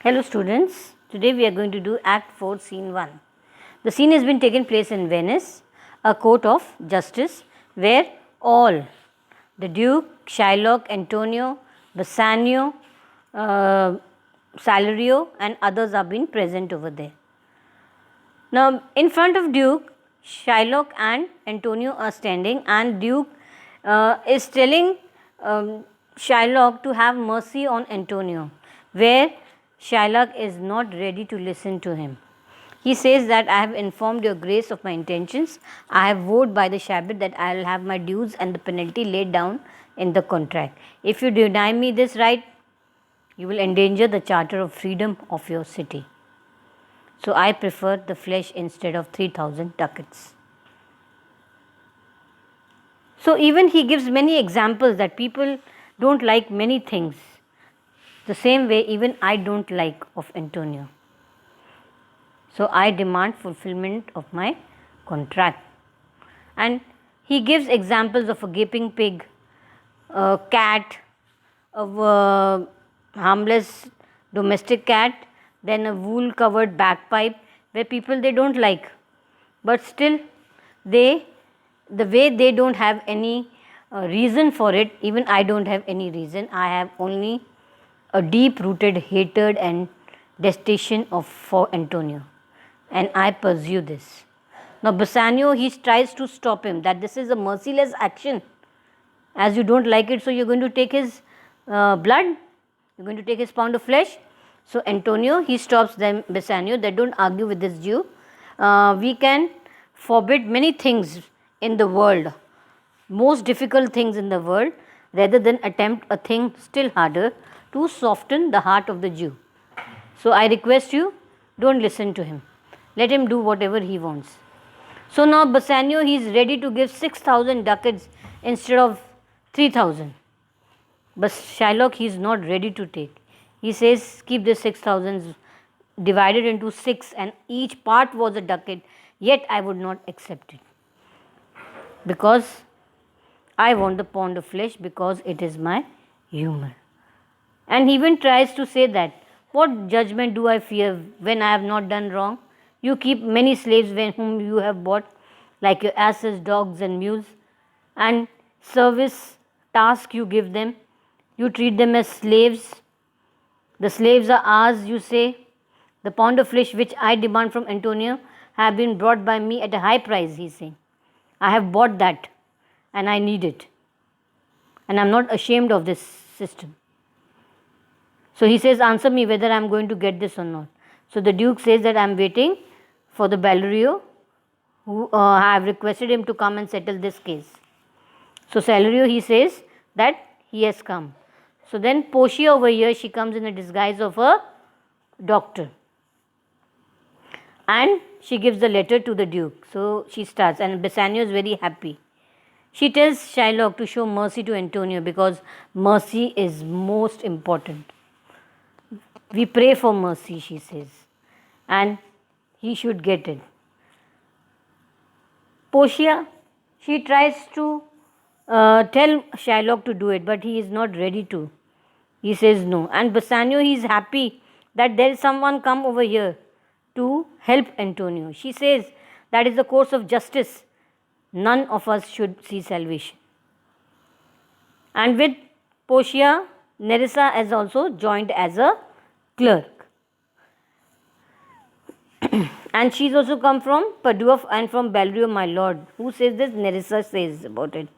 Hello students, today we are going to do Act 4 Scene 1. The scene has been taken place in Venice, a court of justice where all the Duke, Shylock, Antonio, Bassanio, Salerio and others are being present over there. Now in front of Duke, Shylock and Antonio are standing and Duke is telling Shylock to have mercy on Antonio, where Shylock is not ready to listen to him. He says that I have informed your grace of my intentions. I have vowed by the Sabbath that I will have my dues and the penalty laid down in the contract. If you deny me this right, you will endanger the charter of freedom of your city. So I prefer the flesh instead of 3,000 ducats. So even he gives many examples that people don't like many things. The same way even I don't like of Antonio. So I demand fulfillment of my contract. And he gives examples of a gaping pig, a cat, a harmless domestic cat, then a wool covered bagpipe where people they don't like. But still the way they don't have any reason for it, even I don't have any reason. I have only a deep rooted hatred and detestation for Antonio, and I pursue this. Now Bassanio, he tries to stop him that this is a merciless action. As you don't like it, so you're going to take his blood, you're going to take his pound of flesh. So Antonio, he stops them, Bassanio, that don't argue with this Jew. We can forbid many things in the world, most difficult things in the world, rather than attempt a thing still harder to soften the heart of the Jew. So I request you, don't listen to him. Let him do whatever he wants. So now Bassanio, he is ready to give 6,000 ducats instead of 3,000. But Shylock, he is not ready to take. He says, keep the 6,000 divided into 6 and each part was a ducat, yet I would not accept it. Because I want the pound of flesh because it is my humor. And he even tries to say that, what judgment do I fear when I have not done wrong? You keep many slaves whom you have bought, like your asses, dogs and mules, and service task you give them. You treat them as slaves. The slaves are ours, you say. The pound of flesh which I demand from Antonio have been brought by me at a high price, he is saying. I have bought that and I need it. And I am not ashamed of this system. So he says, answer me whether I am going to get this or not. So the Duke says that I am waiting for the Salerio, who have requested him to come and settle this case. So Salerio, he says that he has come. So then Portia over here, she comes in a disguise of a doctor. And she gives the letter to the Duke. So she starts and Bassanio is very happy. She tells Shylock to show mercy to Antonio because mercy is most important. We pray for mercy, she says, and he should get it. Portia, she tries to tell Shylock to do it, but he is not ready to. He says no. And Bassanio, he is happy that there is someone come over here to help Antonio. She says that is the course of justice. None of us should see salvation. And with Portia, Nerissa has also joined as a clerk. And she's also come from Padua and from Belrio, my lord. Who says this? Nerissa says about it.